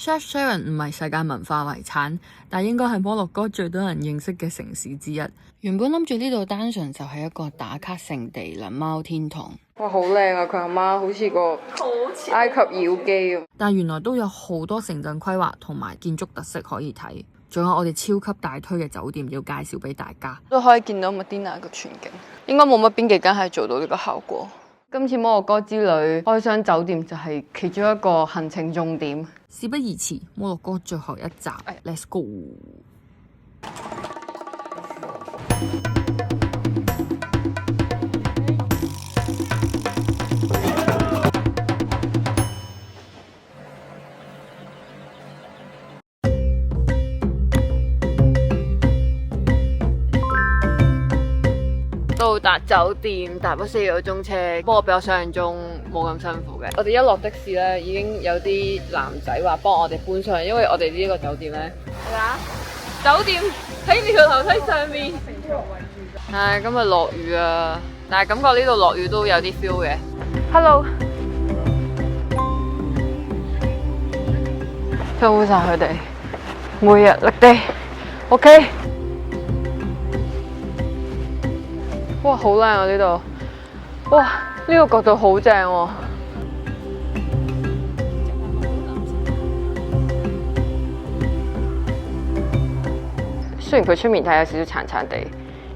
Chef Sharon 唔係世界文化遺產，但應該係摩洛哥最多人認識嘅城市之一。原本諗住呢度單純就係一個打卡勝地、撚貓天堂。哇，好靚啊！佢阿媽好似個埃及妖姬咁。但原來都有好多城鎮規劃同埋建築特色可以睇，仲有我哋超級大推嘅酒店要介紹俾大家。都可以見到 Medina 個全景，應該冇乜邊幾間係做到呢個效果。今次摩洛哥之旅，開箱酒店就係其中一個行程重點。事不宜遲，摩洛哥最後一集，Let's go！到達酒店，大約4個鐘車，不過比我想象中冇咁辛苦嘅。我哋一落的士咧，已經有啲男仔話幫我哋搬上去，因為我哋呢個酒店咧，係啊，酒店喺呢條樓梯上面。係今日落雨啊，但係感覺呢度落雨都有啲 feel 嘅。Hello， 辛苦晒佢哋，每日力地 ，OK。哇，好靚啊呢度！哇，呢個角度好正喎。雖然佢出面睇有少少殘殘地，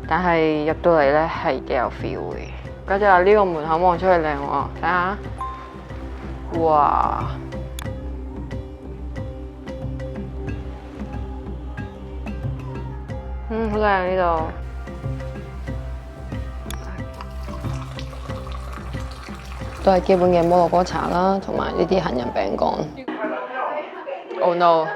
但係入到嚟咧係幾有 feel 嘅。家姐話呢個門口望出去靚喎，睇下。哇！好靚呢度。都係基本嘅摩洛哥茶啦，同埋呢啲杏仁餅乾。Oh no！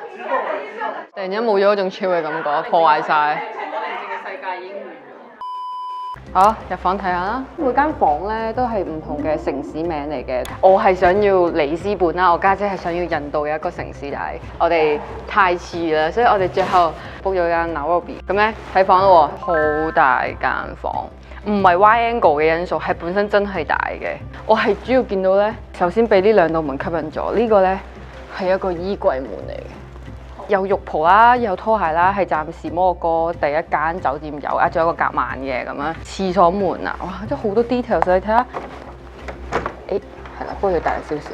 突然間冇咗嗰種超嘅感覺，破壞晒。我哋整個世界已經完咗。好，入房睇下啦。每間房咧都係唔同嘅城市名嚟嘅。我係想要里斯本啦，我家姐係想要印度嘅一個城市，但係我哋太遲啦，所以我哋最後 book 咗間 Nairobi。咁咧睇房咯喎，好大間房。唔係 wide angle 嘅因素，係本身真係大嘅。我係主要見到咧，首先俾呢兩道門吸引咗。呢個咧係一個衣櫃門嚟嘅，有浴袍啦，有拖鞋啦，係暫時摩洛哥第一間酒店有啊，仲有一個夾萬嘅咁樣。廁所門啊，哇，真係好多 details，你睇下。係啦，不過要大少少。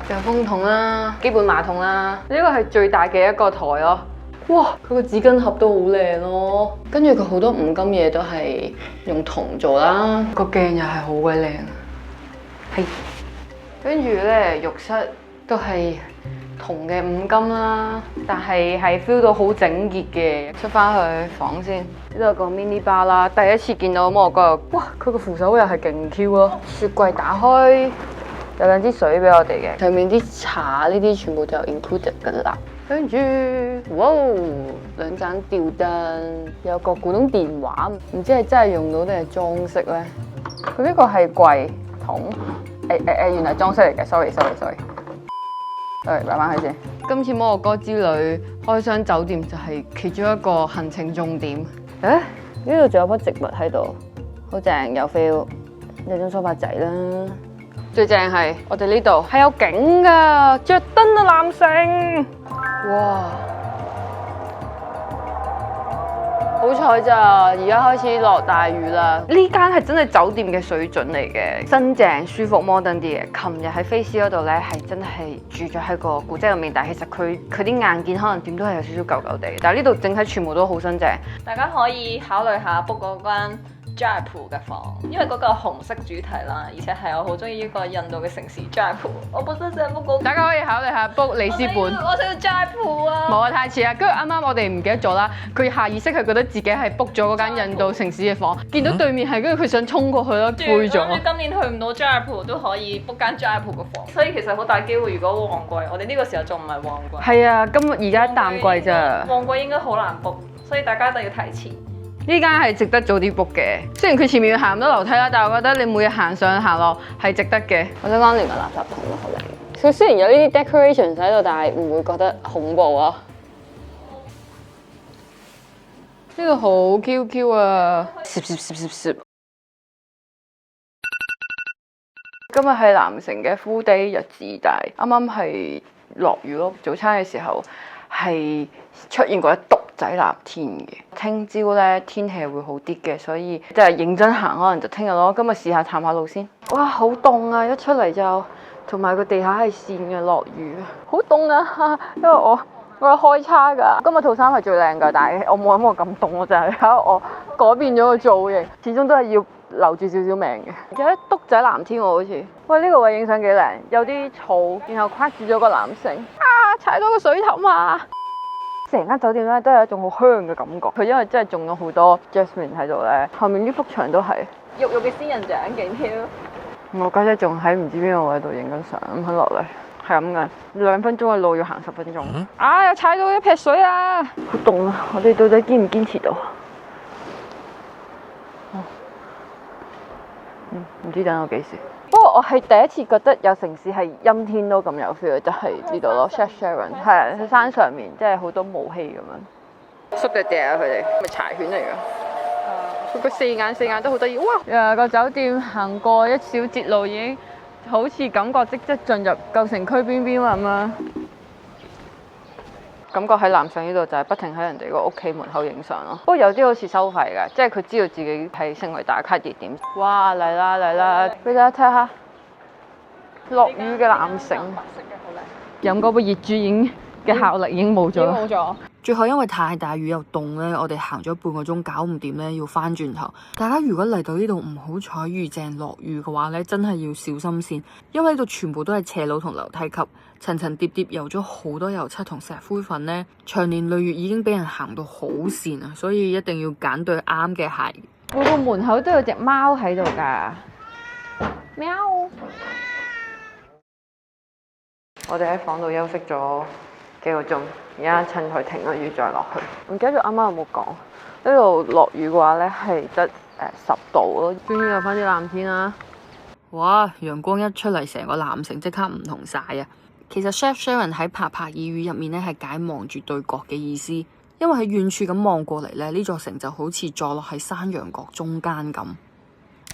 仲有風筒啦，基本馬桶啦，呢個係最大嘅一個台咯。哇！佢個紙巾盒都好靚咯，跟住佢好多五金嘢都係用銅做啦，個鏡又係好鬼靚。係，跟住咧浴室都係銅嘅五金啦，但係 feel 到好整潔嘅。出翻去房先，呢度有個 mini bar 啦，第一次見到摩洛哥，哇！佢個扶手又係勁 Q 咯，雪櫃打開有兩支水俾我哋嘅，上面啲茶呢啲全部就 included 噶啦。跟住，哇！兩盞吊燈，有個古董電話，唔知係真係用到定係裝飾咧？佢呢個係櫃桶，原來裝飾嚟嘅 ，sorry，擺翻去先。今次摩洛哥之旅開箱酒店就係其中一個行程重點。呢度仲有棵植物喺度，好正，有 feel， 有張梳化仔啦。最正係我哋呢度係有景㗎，着燈啊男性！哇！好彩咋，而家開始落大雨啦。呢間係真係酒店嘅水準嚟嘅，新淨舒服 modern 啲嘅。琴日喺菲斯嗰度咧，係真係住咗喺個古蹟入面，但係其實佢啲硬件可能點都係有少少舊舊地，但係呢度整體全部都好新淨。大家可以考慮下 book 嗰間Jaipur 嘅房，因為嗰個紅色主題啦，而且係我好中意呢個印度嘅城市 Jaipur。我本身想 book 嗰個，大家可以考慮下 book 里斯本。我想要 Jaipur 啊！冇啊，太遲啦！跟住啱啱我哋唔記得咗啦，佢下意識係覺得自己係 book 咗嗰間印度城市嘅房，見到對面係，跟住佢想衝過去咯，背咗。今年去唔到 Jaipur 都可以 book 間 Jaipur 嘅房，所以其實好大機會，如果旺季，我哋呢個時候仲唔係旺季。係啊，而家淡季咋。旺季應該好難 book，所以大家一定要提前。呢間係值得早啲 book 嘅，雖然佢前面要行咁多樓梯啦，但係我覺得你每日行上行落係值得嘅。我想講連個垃圾桶都好靚，佢雖然有呢啲 decoration 喺度，但係唔會覺得恐怖啊。呢個好 QQ 啊！攝。今日係南城嘅full day 日子，但係啱啱係落雨咯。早餐嘅時候係出現過一篤仔藍天嘅。聽朝咧天氣會好啲嘅，所以即係認真行可能就聽日咯。今日試下探下路先。哇，好凍啊！一出嚟就同埋個地下係跣嘅，落雨好凍啊！因為我有開叉㗎。今日套衫係最靚㗎，但係我冇諗過咁凍，我就係喺我改變咗個造型，始終都係要留住少少命嘅。有一篤仔藍天喎，好似。喂，呢個位影相幾靚，有啲草，然後框住咗個纜繩。啊！踩到個水凼啊！成間酒店咧都有一種好香嘅感覺。佢因為真係種咗好多 jasmine 喺度咧，後面呢幅牆都係玉玉嘅仙人掌勁挑。我家姐仲喺唔知邊個位度影緊相，咁落嚟係咁嘅。2分鐘嘅路要行10分鐘。啊！又踩到一撇水啊！好凍啊！我哋到底堅唔堅持到？唔知等我幾時。不過我係第一次覺得有城市係陰天都咁有 feel，就係呢度咯。Chef Sharon 係喺山上面，即係好多霧氣咁樣。縮地地啊！佢哋咪柴犬嚟㗎。佢個四眼都好得意。哇！個酒店行過一小節路已經好似感覺即進入舊城區邊邊咁啦。感覺喺男上呢度就係不停喺人哋個屋企門口影相咯。不過有啲好似收費嘅，即係佢知道自己係成為打卡熱點。哇！嚟啦！俾大家睇下落雨嘅纜繩，飲嗰杯熱豬已經嘅效力已經冇咗。最後因為太大雨又凍咧，我哋行咗半個鐘搞唔掂咧，要翻轉頭。大家如果嚟到呢度唔好彩遇正落雨嘅話咧，真係要小心先，因為呢度全部都係斜路同樓梯級，層層疊疊油咗好多油漆同石灰粉咧，長年累月已經俾人行到好跣啊，所以一定要揀對啱嘅鞋。每個門口都有隻貓喺度㗎，喵！我哋喺房度休息咗幾個鐘，而家趁佢停咗雨再落去。唔記得咗啱啱有冇講？呢度落雨嘅話咧係得10度咯。終於有翻啲藍天啦！哇，陽光一出嚟，成個藍城即刻唔同晒啊！其實 Chef Sharon 喺帕帕爾語入面咧係解望住對角嘅意思，因為喺遠處咁望過嚟咧，呢座城就好似坐落喺山羊角中間咁。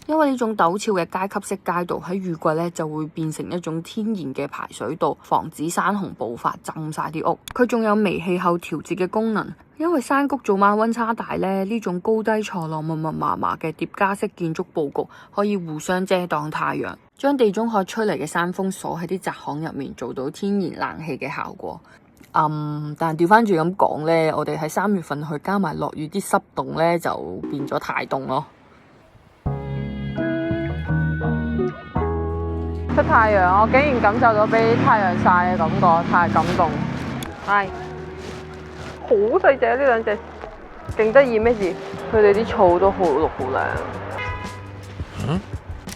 因為呢種陡峭嘅階級式街道喺雨季咧就會變成一種天然嘅排水道，防止山洪暴發浸晒啲屋。佢仲有微氣候調節嘅功能，因為山谷早晚溫差大咧，呢種高低錯落密密麻麻嘅疊加式建築佈局可以互相遮擋太陽，將地中海吹嚟嘅山風鎖喺啲窄巷入面，做到天然冷氣嘅效果。但調翻轉咁講咧，我哋喺3月份去加埋落雨啲濕凍咧，就變咗太凍咯。出太陽，我竟然感受到俾太陽曬嘅感覺，太感動。係，好細隻呢兩隻，勁得意咩事？佢哋啲草都好綠好靚。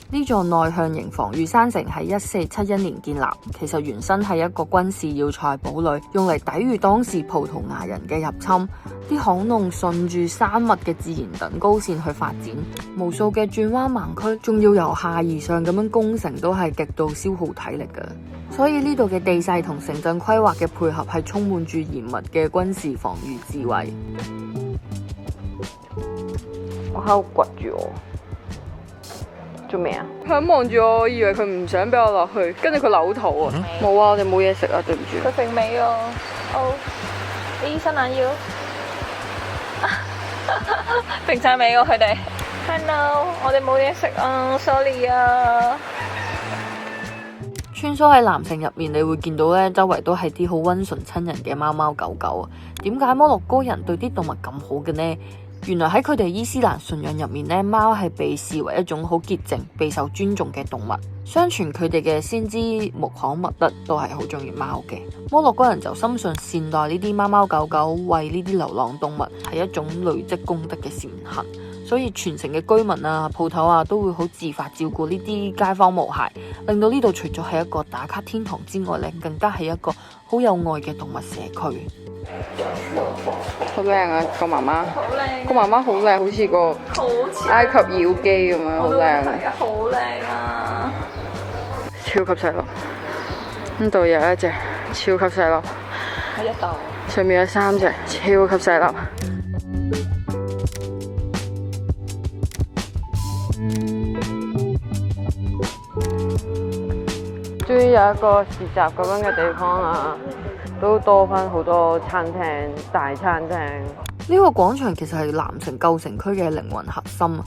呢座內向型防禦山城喺1471年建立，其實原身係一個軍事要塞堡壘，用嚟抵禦當時葡萄牙人嘅入侵。啲巷弄順住山脈嘅自然等高線去發展，無數嘅轉彎盲區，仲要由下而上咁樣攻城，都係極度消耗體力㗎。所以呢度嘅地勢同城鎮規劃嘅配合係充滿住嚴密嘅軍事防禦智慧。我喺度掘住我。做咩啊？佢咁望住我，我以為佢唔想俾我落去，跟住佢扭肚啊！冇啊，我哋冇嘢食啊，對唔住。佢揈尾啊！哦，醫生眼要揈晒尾喎佢哋。Hello， 我哋冇嘢食啊 ，sorry 啊。穿梭喺藍城入面，你會見到咧，周圍都係啲好溫順親人嘅貓貓狗狗啊。點解摩洛哥人對啲動物咁好嘅呢？原來喺佢哋伊斯蘭信仰入面咧，貓係被視為一種好潔淨、備受尊重嘅動物。相傳佢哋嘅先知穆罕默德都係好中意貓嘅。摩洛哥人就深信善待呢啲貓貓狗狗，餵呢啲流浪動物係一種累積功德嘅善行。所以全城嘅居民啊、鋪頭啊都會好自發照顧呢啲街坊毛孩，令到呢度除咗係一個打卡天堂之外咧，更加係一個好有愛嘅動物社區。好靚啊！個媽媽，個媽媽好靚，好似個埃及妖姬咁樣，好靚。好靚啊！超級細粒，呢度有一隻超級細粒，喺一度，上面有3隻超級細粒。終於有一個市集咁樣嘅地方啊，都多翻好多餐廳、大餐廳。呢個廣場其實係南城舊城區嘅靈魂核心啊！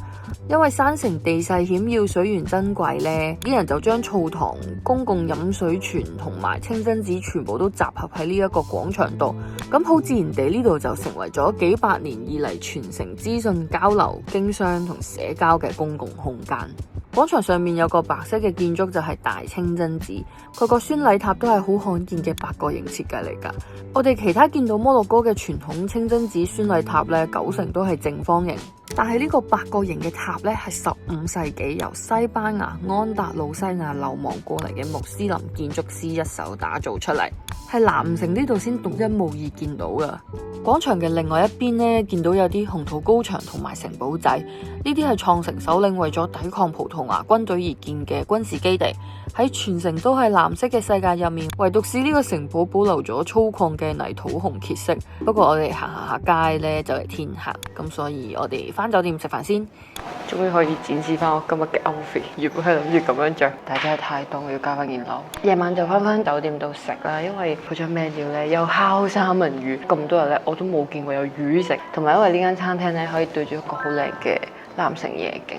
因為山城地勢險要、水源珍貴呢，啲人就將澡堂、公共飲水泉同埋清真寺全部都集合喺呢一個廣場度。咁好自然地，呢度就成為咗幾百年以嚟傳承資訊交流、經商同社交嘅公共空間。廣場上面有個白色嘅建築就係大清真寺，佢個宣禮塔都係好罕見嘅八角形設計嚟㗎。我哋其他見到摩洛哥嘅傳統清真寺宣禮塔呢，90%都係正方形，但係呢個八角形嘅塔呢，係15世紀由西班牙安達魯西亞流亡過嚟嘅穆斯林建築師一手打造出嚟，係南城呢度先獨一無二見到㗎。廣場嘅另外一邊呢，見到有啲紅土高牆同埋城堡仔，呢啲係創城首領為咗抵抗葡萄牙軍隊而建嘅軍事基地。喺全城都係藍色嘅世界入面，唯獨是呢個城堡保留咗粗獷嘅泥土紅褐色。不過我哋行下街呢，就係天黑，咁所以我哋返酒店食飯先。終於可以展示翻我今日嘅 outfit。原本係諗住咁樣着，但係真係太凍，要加翻件褸。夜晚就翻酒店度食啦，因為嗰張 menu 咧有烤三文魚，咁多日咧我都冇見過有魚食，同埋因為呢間餐廳咧可以對住一個好靚嘅南城夜景。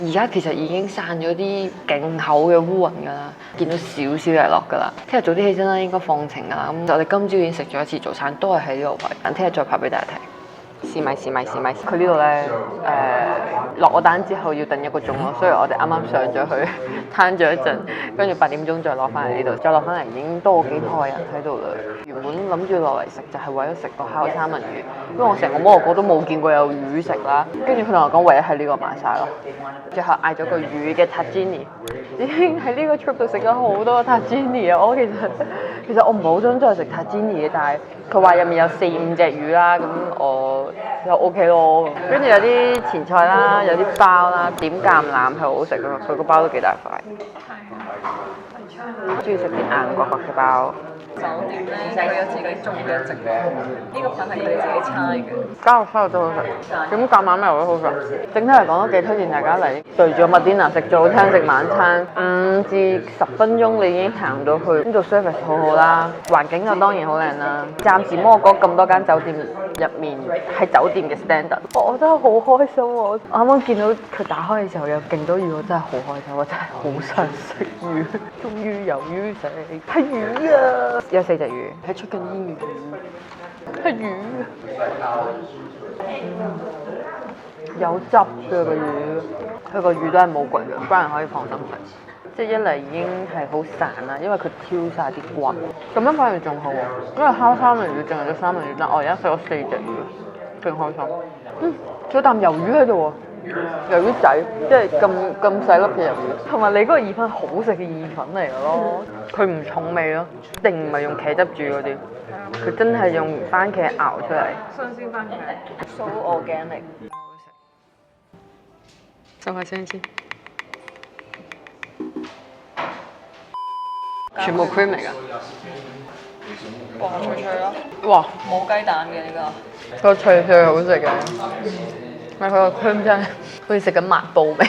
而家其實已經散咗啲勁厚嘅烏雲㗎啦，見到少少日落㗎啦。聽日早啲起身啦，應該放晴㗎啦。咁我哋今朝已經食咗一次早餐，都係喺呢個位。等聽日再拍俾大家睇。試米。佢呢度咧落咗單之後要等1個鐘咯，所以我哋啱啱上咗去攤咗一陣，跟住8點鐘再落翻嚟呢度，再落翻嚟已經多幾枱人喺度啦。原本諗住落嚟食就係為咗食個烤三文魚，因為我成個摩洛哥都冇見過有魚食啦。跟住佢同我講，唯一喺呢個買晒咯。最後嗌咗個魚嘅 tagine， 已經喺呢個 trip 度食咗好多 tagine 啊！我其實我唔係好想再食 tagine 嘅，但係佢話入面有4-5隻魚啦，咁我就 OK 咯。跟住有啲前菜啦，有啲包啦，點橄欖係好好食㗎嘛，佢個包都幾大塊。中意食啲硬角角嘅包。酒店咧，佢有自己種嘅一隻嘅，呢個粉係佢自己猜嘅。加個沙律都好食，咁橄欖油都好食。整體嚟講都幾推薦大家嚟，對住麥甸娜食早餐食晚餐，5至10分鐘你已經行到去。呢度 service 好好啦，環境就當然好靚啦。暫時摩洛哥咁多間酒店入面係酒店嘅 standard，我真係好開心喎！我啱啱見到佢打開嘅時候有勁多魚，我真係好開心，我真係好想食魚，終於有魚食，係魚啊！有4隻魚，係出緊煙嘅魚，係魚，有汁嘅個魚，佢個魚都係冇骨嘅，家人可以放心食。即係一嚟已經係好散啦，因為佢挑晒啲骨，咁樣反而仲好喎。因為烤三文魚淨係得三文魚，但我而家食咗4隻魚，勁開心。仲有啖魷魚喺度喎。魷魚仔，即係咁細粒嘅魷魚，同埋你嗰個意粉好食嘅意粉嚟嘅咯，佢唔重味咯，一定唔係用茄汁煮嗰啲，佢真係用番茄熬出嚟，新鮮番茄 ，so organic。收下聲先，全部 cream 嚟㗎，哇脆脆咯，哇冇雞蛋嘅呢個脆脆好食嘅。咪佢個 cream 真係好似食緊抹布味。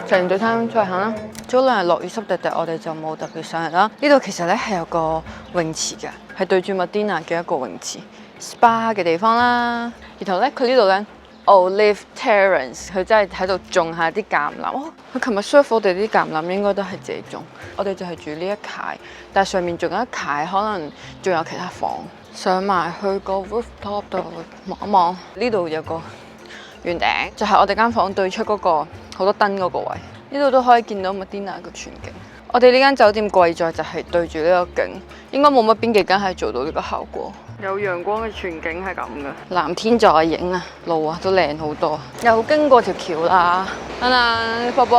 食完早餐再行啦。早兩日落雨濕滴滴，我哋就冇特別上嚟啦。呢度其實咧係有個泳池嘅，係對住麥甸娜嘅一個泳池 ，SPA 嘅地方啦。然後咧佢呢度咧 Olive Terrace， 佢真係喺度種下啲橄欖。哦，佢琴日 serve 我哋啲橄欖應該都係自己種。我哋就係住呢一階，但係上面仲有一階，可能仲有其他房。上埋去個 rooftop 度望一望，呢度有個圓頂，就係我哋間房對出嗰個好多燈嗰個位。呢度都可以見到麥甸娜個全景。我哋呢間酒店貴在就係對住呢個景，應該冇乜邊幾間係做到呢個效果。有陽光嘅全景係咁嘅，藍天在影啊，路啊都靚好多。又經過條橋啦，瀑布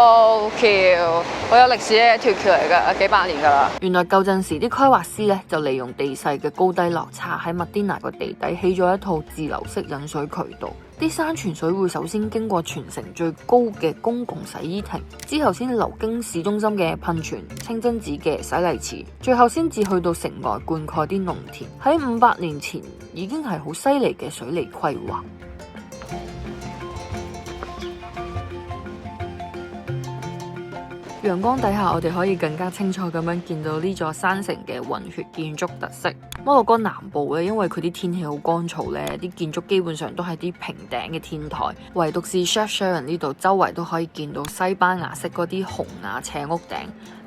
橋，好有歷史嘅一條橋嚟㗎，幾百年㗎啦。原來舊陣時啲規劃師咧就利用地勢嘅高低落差喺麥甸娜個地底起咗一套自流式引水渠道。啲山泉水會首先經過全城最高嘅公共洗衣亭，之後先流經市中心嘅噴泉、清真寺嘅洗禮池，最後先至去到城外灌溉啲農田。喺500年前已經係好犀利嘅水利規劃。陽光底下，我哋可以更加清楚咁樣見到呢座山城嘅混血建築特色。摩洛哥南部咧，因為佢啲天氣好乾燥咧，啲建築基本上都係啲平頂嘅天台，唯獨是 Chef Sharon 呢度周圍都可以見到西班牙式嗰啲紅瓦斜屋頂。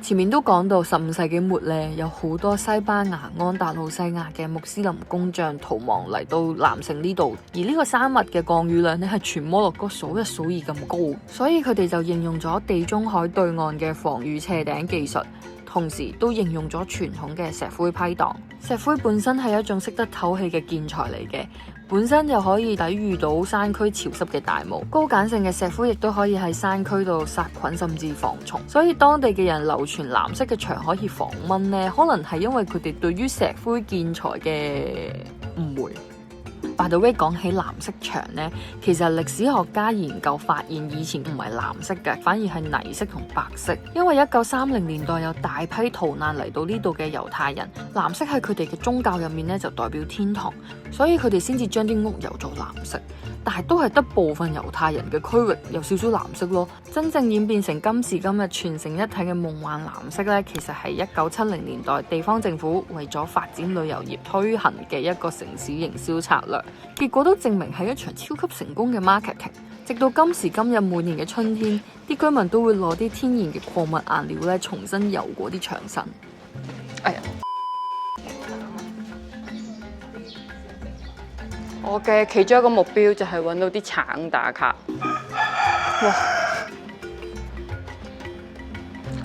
前面都講到15世紀末咧，有好多西班牙安達魯西亞嘅穆斯林工匠逃亡嚟到南城呢度，而呢個山脈嘅降雨量咧係全摩洛哥數一數二咁高，所以佢哋就應用咗地中海對岸嘅防雨斜頂技術，同時都應用咗傳統嘅石灰批盪。石灰本身係一種識得透氣嘅建材嚟嘅，本身又可以抵禦到山區潮濕嘅大霧。高鹼性嘅石灰亦都可以喺山區度殺菌甚至防蟲，所以當地嘅人流傳藍色嘅牆可以防蚊呢，可能係因為佢哋對於石灰建材嘅誤會。By the way， 講起藍色牆呢，其實歷史學家研究發現以前唔係藍色嘅，反而係泥色同白色。因為1930年代有大批逃難嚟到呢度嘅猶太人，藍色喺佢哋嘅宗教入面呢就代表天堂，所以佢哋先至將啲屋油做藍色。但係都係得部分猶太人嘅區域有少少藍色咯。真正演變成今時今日全城一體嘅夢幻藍色呢，其實係1970年代地方政府為咗發展旅遊業推行嘅一個城市營銷策略，結果都證明係一場超級成功嘅 marketing。直到今時今日，每年嘅春天，啲居民都會攞啲天然嘅礦物顏料咧，重新油過啲牆身。哎呀！我嘅其中一個目標就係揾到啲橙打卡。哇！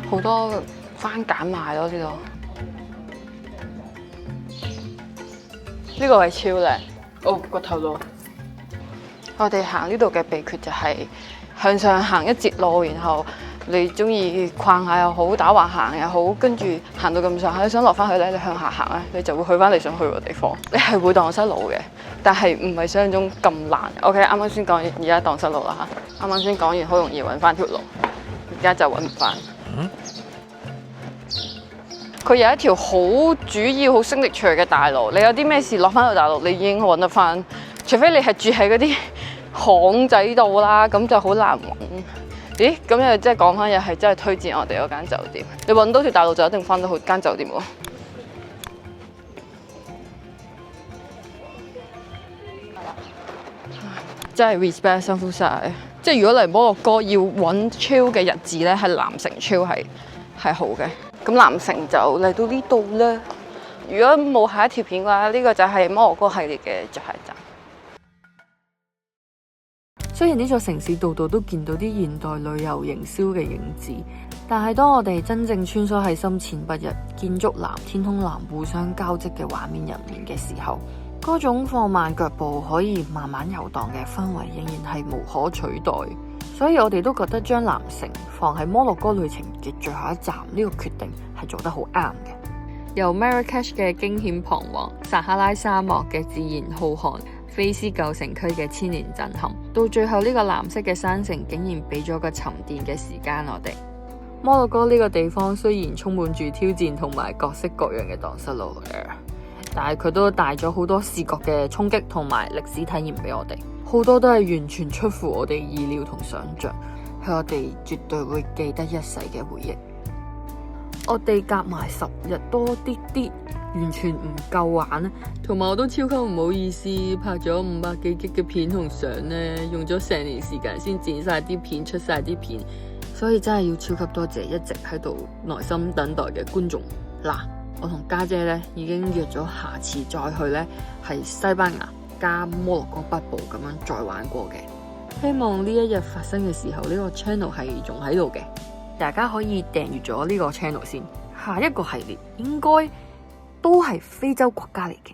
好多番梘賣咯呢度。呢個係超靚。哦，個頭腦。我哋行呢度嘅秘訣就係向上行一截路，然後你中意逛下又好，打橫行又好，跟住行到咁上下，你想落翻去咧，你向下行咧，你就會去翻你想去個地方。你係會蕩失路嘅，但係唔係想象中咁難。OK， 啱啱先講完，而家蕩失路啦嚇。啱啱先講完，好容易揾翻條路，而家就揾唔翻。佢有一條好主要、好signature嘅大路，你有啲咩事落翻去大路，你已經揾得翻。除非你係住喺嗰啲巷仔度啦，咁就好難揾。咦？咁又即係講翻，又係真係推薦我哋嗰間酒店。你揾到條大路就一定翻到去間酒店喎。真係 respect 辛苦晒。即係如果嚟摩洛哥要揾 chill 嘅日子咧，係南城 chill 係好嘅。咁南城就嚟到呢度啦。如果冇下一條片嘅話，呢個就係摩洛哥系列嘅最後一集。雖然呢座城市度度都見到啲現代旅遊營銷嘅影子，但係當我哋真正穿梭喺深淺不一、建築藍、天空藍互相交織嘅畫面入面嘅時候，嗰種放慢腳步可以慢慢遊蕩嘅氛圍仍然係無可取代。所以我哋都覺得將南城放喺摩洛哥旅程嘅最後一站呢個決定係做得好啱嘅。由 Marrakech 嘅驚險彷徨、撒哈拉沙漠嘅自然浩瀚、菲斯舊城區嘅千年震撼，到最後呢個藍色嘅山城竟然俾咗個沉澱嘅時間我哋。摩洛哥呢個地方雖然充滿住挑戰同埋各式各樣嘅蕩失路，但係佢都帶咗好多視覺嘅衝擊同埋歷史體驗俾我哋，好多都係完全出乎我哋意料同想像，係我哋絕對會記得一世嘅回憶。我哋夾埋10日多啲啲，完全唔夠玩，同埋我都超級唔好意思，拍咗500幾 G 嘅片同相呢，用咗成年時間先剪晒啲片，出晒啲片，所以真係要超級多謝一直喺度耐心等待嘅觀眾。嗱，我同家姐呢已經約咗下次再去呢，係西班牙加摩洛哥北部咁樣再玩過嘅。希望呢一日發生嘅時候，呢個 channel 係仲喺度嘅。大家可以訂閱咗呢個 channel 先，下一個系列應該都係非洲國家嚟嘅。